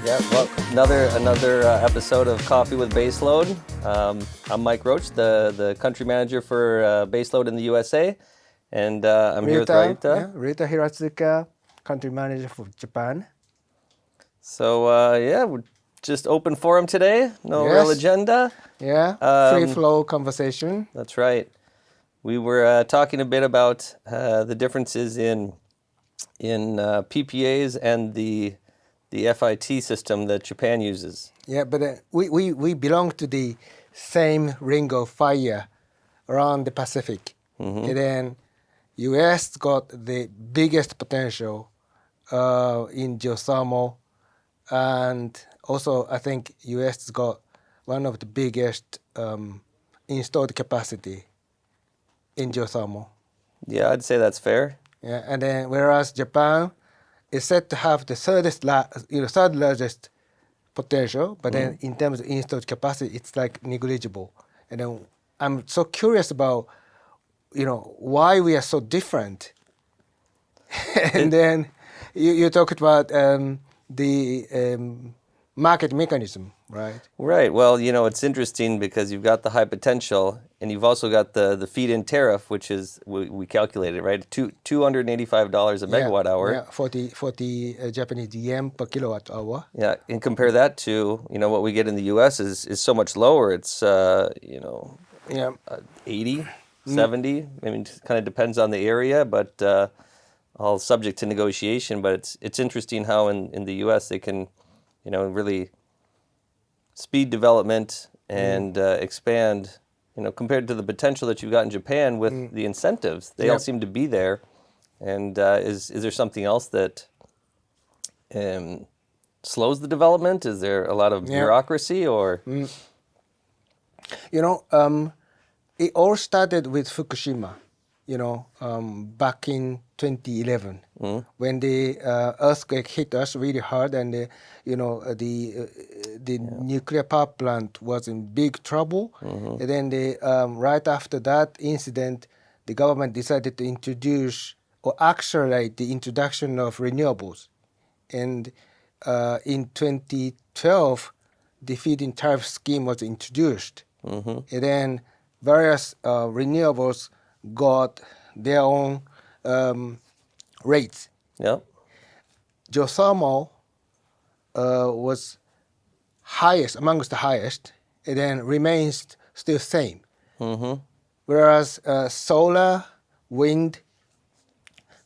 Yeah, well, another episode of Coffee with Baseload. I'm Mike Roach, the country manager for Baseload in the USA, and I'm here with Ryuta. Ryuta Hiratsuka, country manager for Japan. So we're just open forum today. No real agenda. Yeah, free flow conversation. That's right. We were talking a bit about the differences in PPAs and the FIT system that Japan uses. Yeah, but we belong to the same ring of fire around the Pacific. Mm-hmm. And then US got the biggest potential in geothermal, and also I think US got one of the biggest installed capacity in geothermal. Yeah, I'd say that's fair. Yeah, and then whereas Japan is said to have the third largest potential, but then in terms of installed capacity, it's like negligible. And then I'm so curious about, why we are so different. And then you talked about the market mechanism, right? Right. Well, it's interesting because you've got the high potential, and you've also got the feed-in tariff, which is we calculated, right? $285 a megawatt hour. Yeah, 40 Japanese yen per kilowatt hour. Yeah, and compare that to what we get in the U.S. is so much lower. It's 80, 70. I mean, it kind of depends on the area, but all subject to negotiation. But it's interesting how in the U.S. they can really speed development and expand, compared to the potential that you've got in Japan with the incentives. They all seem to be there. And is there something else that slows the development? Is there a lot of bureaucracy or? It all started with Fukushima, back in 2011, when the earthquake hit us really hard, and the nuclear power plant was in big trouble. And then right after that incident, the government decided to introduce or accelerate the introduction of renewables. And in 2012, the feed-in tariff scheme was introduced. And then various renewables got their own rates. Yep. Geothermal was highest, amongst the highest, and then remains still same. Whereas solar, wind,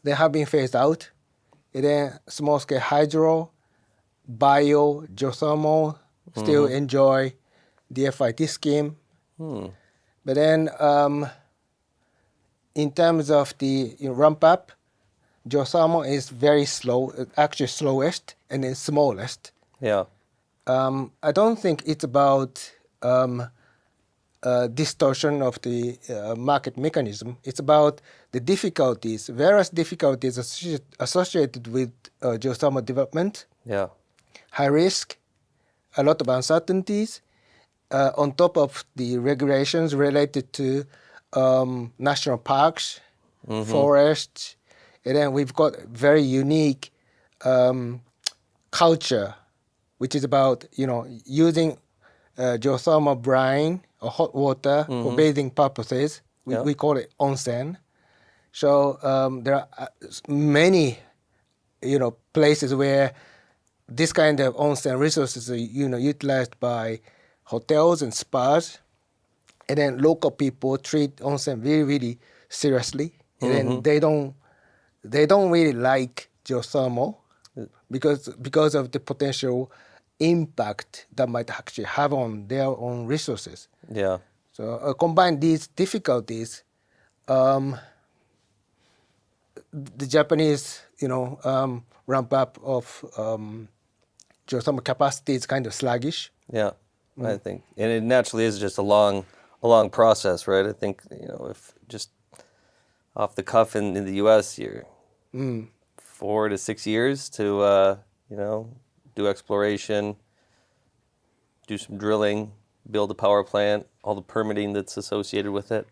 they have been phased out. And then small-scale hydro, bio, geothermal still enjoy the FIT scheme. But then in terms of the ramp-up, geothermal is very slow, actually slowest, and then smallest. Yeah. I don't think it's about distortion of the market mechanism. It's about the difficulties, various difficulties associated with geothermal development. Yeah. High risk, a lot of uncertainties, on top of the regulations related to national parks, forests, and then we've got very unique culture, which is about using geothermal brine or hot water for bathing purposes. We call it onsen. So there are many places where this kind of onsen resources are utilized by hotels and spas, and then local people treat onsen very, really seriously, and then they don't really like geothermal because of the potential impact that might actually have on their own resources. Yeah. So combine these difficulties, the Japanese ramp up of geothermal capacity is kind of sluggish. Yeah. I think, and it naturally is just a long process, right? I think if just off the cuff in the U.S., you're 4 to 6 years to do exploration, do some drilling, build a power plant, all the permitting that's associated with it.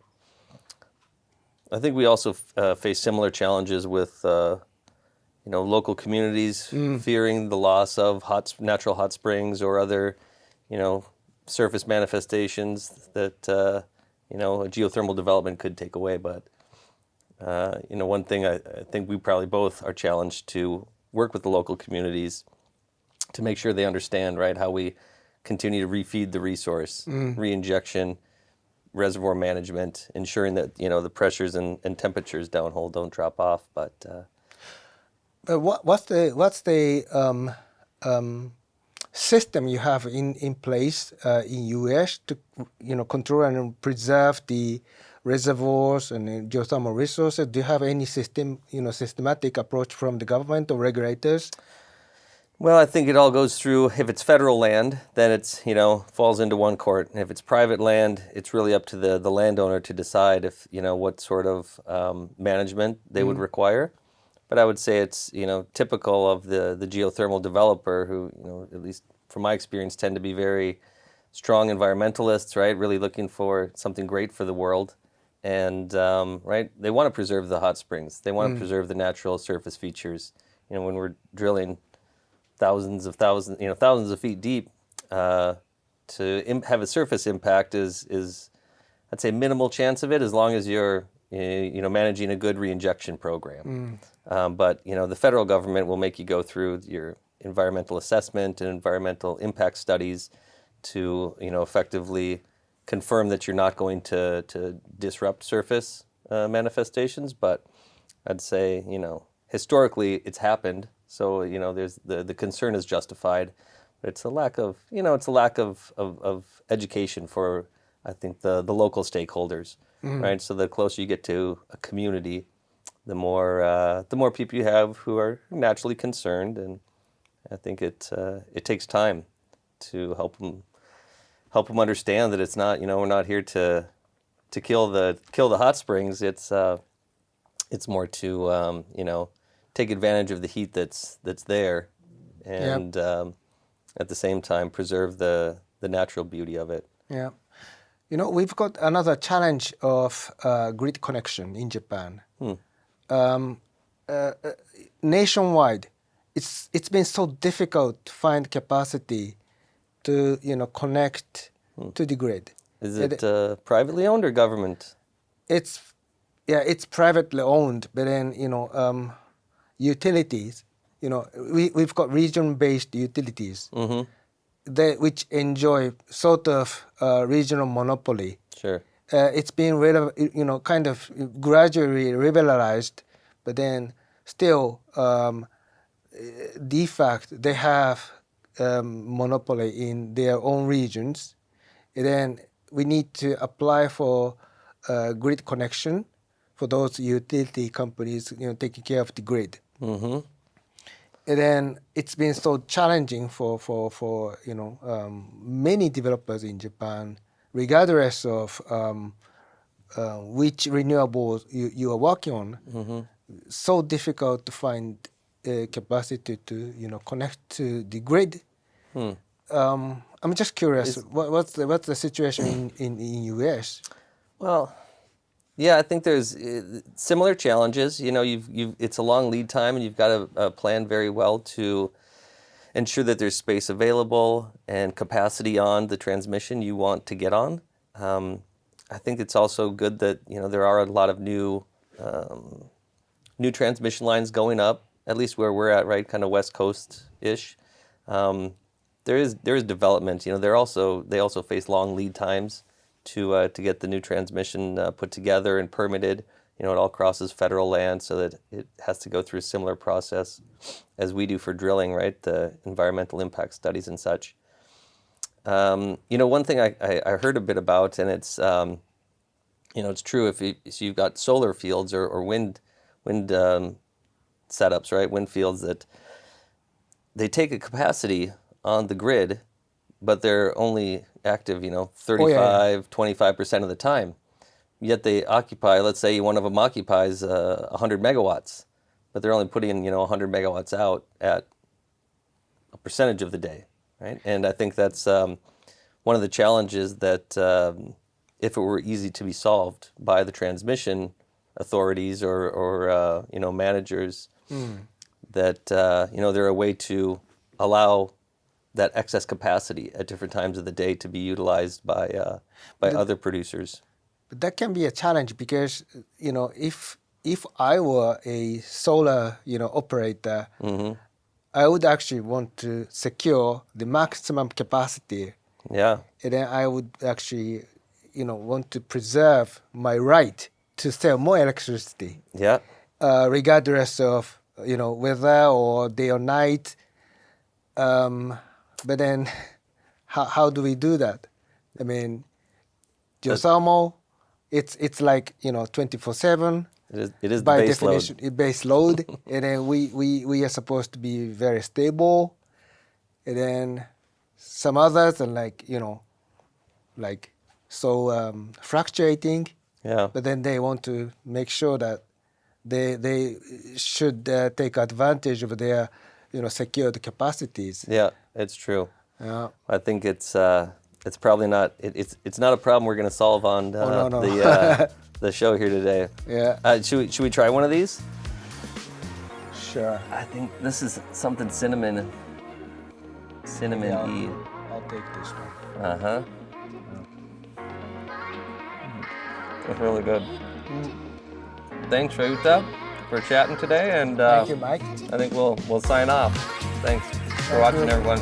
I think we also face similar challenges with local communities fearing the loss of natural hot springs or other, surface manifestations that, a geothermal development could take away. But, one thing I think we probably both are challenged to work with the local communities to make sure they understand, right, how we continue to refeed the resource, reinjection, reservoir management, ensuring that, the pressures and temperatures downhole don't drop off. But what's the system you have in place in US to control and preserve the reservoirs and geothermal resources? Do you have any systematic approach from the government or regulators? Well, I think it all goes through, if it's federal land, then it's, falls into one court. And if it's private land, it's really up to the landowner to decide if, what sort of management they would require. But I would say it's, typical of the geothermal developer who, at least from my experience, tend to be very strong environmentalists, right? Really looking for something great for the world. And, right, they want to preserve the hot springs. They want to preserve the natural surface features. When we're drilling thousands of feet deep, to have a surface impact is, I'd say, minimal chance of it, as long as you're, managing a good reinjection program. But, the federal government will make you go through your environmental assessment and environmental impact studies to, effectively confirm that you're not going to disrupt surface manifestations. But I'd say, historically it's happened. So, there's the concern is justified, but it's a lack of education for, I think, the local stakeholders, right? So the closer you get to a community, the more people you have who are naturally concerned, and I think it takes time to help them understand that it's not, we're not here to kill the hot springs. It's more to take advantage of the heat that's there, and at the same time preserve the natural beauty of it. Yeah, we've got another challenge of grid connection in Japan. Nationwide, it's been so difficult to find capacity to connect to the grid. Is it privately owned or government? It's privately owned, but then utilities, we've got region-based utilities which enjoy sort of regional monopoly. Sure. It's been kind of gradually liberalized, but then still, de facto, they have monopoly in their own regions. And then we need to apply for grid connection for those utility companies, taking care of the grid. And then it's been so challenging for many developers in Japan, regardless of which renewables you are working on. So difficult to find capacity to connect to the grid. I'm just curious, what's the situation in US? Well, yeah, I think there's similar challenges. It's a long lead time, and you've got to plan very well to ensure that there's space available and capacity on the transmission you want to get on. I think it's also good that there are a lot of new transmission lines going up, at least where we're at, right, kind of West Coast-ish. There is development. They also face long lead times to get the new transmission put together and permitted. It all crosses federal land, so that it has to go through a similar process as we do for drilling, right? The environmental impact studies and such. One thing I heard a bit about, and it's it's true if you've got solar fields or wind setups, right? Wind fields that they take a capacity on the grid, but they're only active, 25% of the time. Yet they occupy, let's say one of them occupies 100 megawatts, but they're only putting, 100 megawatts out at a percentage of the day, right? And I think that's one of the challenges that if it were easy to be solved by the transmission authorities or managers, that they're a way to allow that excess capacity at different times of the day to be utilized by other producers. But that can be a challenge because if I were a solar operator, I would actually want to secure the maximum capacity. Yeah. And then I would actually want to preserve my right to sell more electricity. Yeah. Regardless of weather or day or night. But then how do we do that? I mean, geothermal, it's like 24/7. It is by the base definition load. Base load. And then we are supposed to be very stable. And then some others are fluctuating. Yeah. But then they want to make sure that they should take advantage of their secured capacities. Yeah, it's true. Yeah. I think it's probably not it's not a problem we're going to solve on no. the show here today. Yeah. Should we try one of these? Sure. I think this is something cinnamon Yeah, y. I'll take this one. Uh-huh. That's really good. Thanks, Ryuta, for chatting today, and Thank you, Mike. I think we'll sign off. Thanks for watching, everyone.